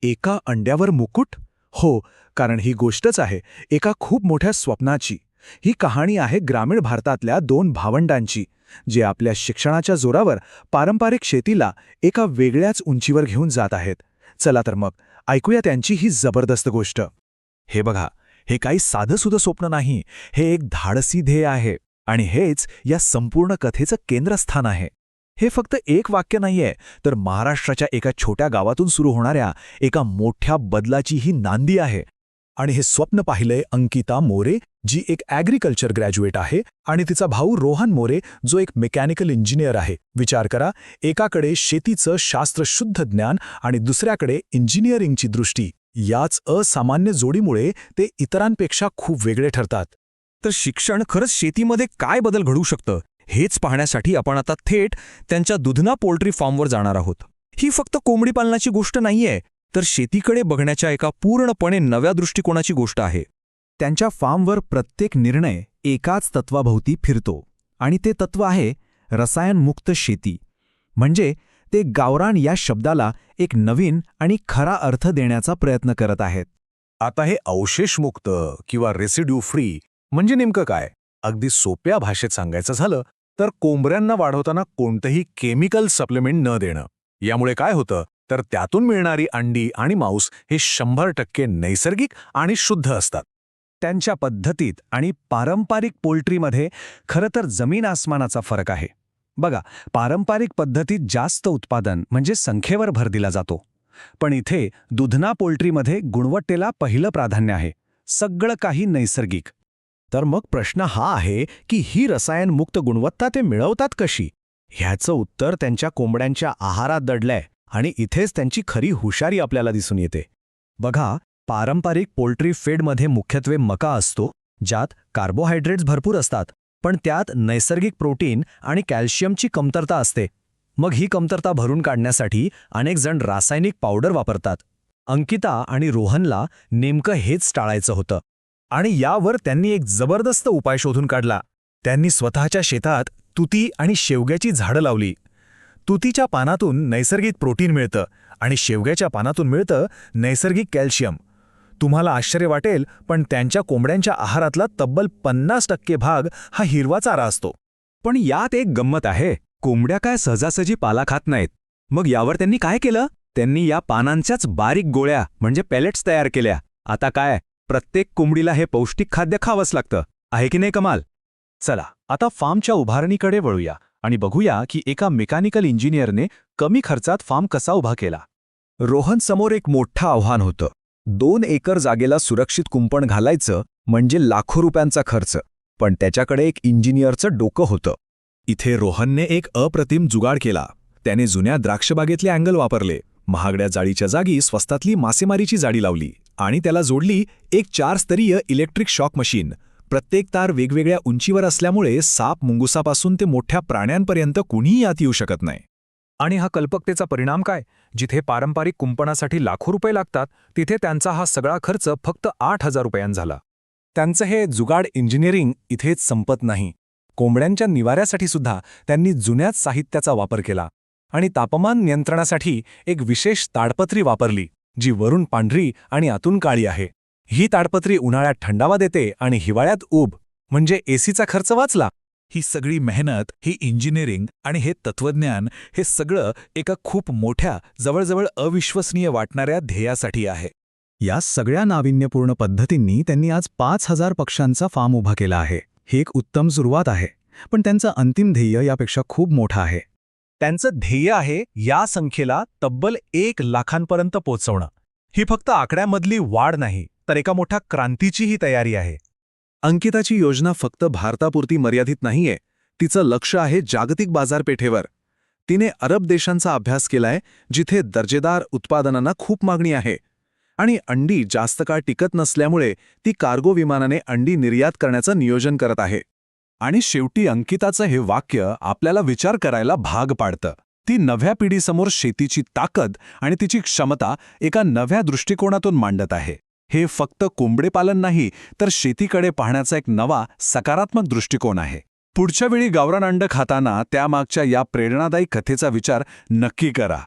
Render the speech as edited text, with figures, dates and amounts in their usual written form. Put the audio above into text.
एका अंड्यावर मुकुट? हो, कारण ही गोष्टच आहे एका खूप मोठ्या स्वप्नाची. ही कहाणी आहे ग्रामीण भारतातल्या दोन भावंडांची, जे आपल्या शिक्षणाच्या जोरावर पारंपरिक शेतीला एका वेगळ्याच उंचीवर घेऊन जात आहेत. चला तर मग ऐकूया त्यांची ही जबरदस्त गोष्ट. हे बघा, हे काही साधंसुधं स्वप्न नाही, हे एक धाडसी ध्येय आहे. आणि हेच या संपूर्ण कथेचं केंद्रस्थान आहे. हे फक्त एक वाक्य नाहीये, तर महाराष्ट्राच्या एका छोट्या गावातून सुरू होणाऱ्या एका मोठ्या बदलाची ही नांदी आहे. आणि हे स्वप्न पाहिलंय अंकिता मोरे, जी एक ॲग्रिकल्चर ग्रॅज्युएट आहे, आणि तिचा भाऊ रोहन मोरे, जो एक मेकॅनिकल इंजिनियर आहे. विचार करा, एकाकडे शेतीचं शास्त्रशुद्ध ज्ञान आणि दुसऱ्याकडे इंजिनिअरिंगची दृष्टी. याच असामान्य जोडीमुळे ते इतरांपेक्षा खूप वेगळे ठरतात. तर शिक्षण खरंच शेतीमध्ये काय बदल घडवू शकतं, हेच पाहण्यासाठी आपण आता थेट त्यांच्या दुधना पोल्ट्री फार्मवर जाणार आहोत. ही फक्त कोंबडी पालनाची गोष्ट नाहीये, तर शेतीकडे बघण्याच्या एका पूर्णपणे नव्या दृष्टिकोनाची गोष्ट आहे. त्यांच्या फार्मवर प्रत्येक निर्णय एकाच तत्वाभोवती फिरतो, आणि ते तत्व आहे रसायनमुक्त शेती. म्हणजे ते गावरान या शब्दाला एक नवीन आणि खरा अर्थ देण्याचा प्रयत्न करत आहेत. आता हे अवशेषमुक्त किंवा रेसिड्यू फ्री म्हणजे नेमकं काय? अगदी सोप्या भाषेत सांगायचं झालं तर कोंबड्यांना वाढवताना कोणतंही केमिकल सप्लिमेंट न देणं. यामुळे काय होतं, तर त्यातून मिळणारी अंडी आणि मांस हे 100% नैसर्गिक आणि शुद्ध असतात. त्यांच्या पद्धतीत आणि पारंपरिक पोल्ट्रीमध्ये खरं तर जमीन आसमानाचा फरक आहे. बघा, पारंपरिक पद्धतीत जास्त उत्पादन म्हणजे संख्येवर भर दिला जातो, पण इथे दुधना पोल्ट्रीमध्ये गुणवत्तेला पहिलं प्राधान्य आहे. सगळं काही नैसर्गिक. तर मग प्रश्न हा आहे की ही रसायनमुक्त गुणवत्ता ते मिळवतात कशी? ह्याचं उत्तर त्यांच्या कोंबड्यांच्या आहारात दडलंय, आणि इथेच त्यांची खरी हुशारी आपल्याला दिसून येते. बघा, पारंपरिक पोल्ट्री फीडमध्ये मुख्यत्वे मका असतो, ज्यात कार्बोहायड्रेट्स भरपूर असतात, पण त्यात नैसर्गिक प्रोटीन आणि कॅल्शियमची कमतरता असते. मग ही कमतरता भरून काढण्यासाठी अनेक जण रासायनिक पावडर वापरतात. अंकिता आणि रोहनला नेमकं हेच टाळायचं होतं. आणि यावर त्यांनी एक जबरदस्त उपाय शोधून काढला. त्यांनी स्वतःच्या शेतात तुती आणि शेवग्याची झाडं लावली. तुतीच्या पानातून नैसर्गिक प्रोटीन मिळतं आणि शेवग्याच्या पानातून मिळतं नैसर्गिक कॅल्शियम. तुम्हाला आश्चर्य वाटेल, पण त्यांच्या कोंबड्यांच्या आहारातला तब्बल 50% भाग हा हिरवा चारा असतो. पण यात एक गंमत आहे. कोंबड्या काय सहजासहजी पाला खात नाहीत. मग यावर त्यांनी काय केलं? त्यांनी या पानांच्याच बारीक गोळ्या म्हणजे पेलेट्स तयार केल्या. आता काय, प्रत्येक कोंबडीला हे पौष्टिक खाद्य खावंच लागतं. आहे की नाही कमाल? चला, आता फार्मच्या उभारणीकडे वळूया आणि बघूया की एका मेकॅनिकल इंजिनियरने कमी खर्चात फार्म कसा उभा केला. रोहनसमोर एक मोठं आव्हान होतं. 2 एकर जागेला सुरक्षित कुंपण घालायचं म्हणजे लाखो रुपयांचा खर्च. पण त्याच्याकडे एक इंजिनियरचं डोकं होतं. इथे रोहनने एक अप्रतिम जुगाड केला. त्याने जुन्या द्राक्षबागेतले अँगल वापरले, महागड्या जाळीच्या जागी स्वस्तातली मासेमारीची जाळी लावली, आणि त्याला जोडली एक 4-स्तरीय इलेक्ट्रिक शॉक मशीन. प्रत्येक तार वेगवेगळ्या उंचीवर असल्यामुळे साप मुंगुसापासून ते मोठ्या प्राण्यांपर्यंत कुणीही आत येऊ शकत नाही. आणि हा कल्पकतेचा परिणाम काय? जिथे पारंपरिक कुंपणासाठी लाखो रुपये लागतात, तिथे त्यांचा हा सगळा खर्च फक्त 8,000 रुपयांत झाला. त्यांचं हे जुगाड इंजिनिअरिंग इथेच संपत नाही. कोंबड्यांच्या निवाऱ्यासाठी सुद्धा त्यांनी जुन्याच साहित्याचा वापर केला, आणि तापमान नियंत्रणासाठी एक विशेष ताडपत्री वापरली, जी वरून पांढरी आणि आतून काळी आहे. ही ताडपत्री उन्हाळ्यात थंडावा देते आणि हिवाळ्यात ऊब, म्हणजे एसीचा खर्च वाचला. ही सगळी मेहनत, ही इंजिनिअरिंग आणि हे तत्वज्ञान, हे सगळं एका खूप मोठ्या, जवळजवळ अविश्वसनीय वाटणाऱ्या ध्येयासाठी आहे. या सगळ्या नाविन्यपूर्ण पद्धतींनी त्यांनी आज 5,000 पक्ष्यांचा फार्म उभा केला आहे. ही एक उत्तम सुरुवात आहे, पण त्यांचं अंतिम ध्येय यापेक्षा खूप मोठं आहे. त्यांचं ध्येय आहे या संख्येला तब्बल 1 लाखांपर्यंत पोहोचवणं. ही फक्त आकड्यामधली वाढ नाही, तर एका मोठ्या क्रांतीचीही तयारी आहे. अंकिताची योजना फक्त भारतापुरती मर्यादित नाहीये. तिचं लक्ष आहे जागतिक बाजारपेठेवर. तिने अरब देशांचा अभ्यास केलाय, जिथे दर्जेदार उत्पादनांना खूप मागणी आहे, आणि अंडी जास्त काळ टिकत नसल्यामुळे ती कार्गो विमानाने अंडी निर्यात करण्याचं नियोजन करत आहे. आणि शेवटी अंकिताचं हे वाक्य आपल्याला विचार करायला भाग पाडतं. ती नव्या पिढीसमोर शेतीची ताकद आणि तिची क्षमता एका नव्या दृष्टिकोनातून मांडत आहे. हे फक्त कोंबडेपालन नाही, तर शेतीकडे पाहण्याचा एक नवा सकारात्मक दृष्टिकोन आहे. पुढच्या वेळी गावरान अंड खाताना त्यामागच्या या प्रेरणादायी कथेचा विचार नक्की करा.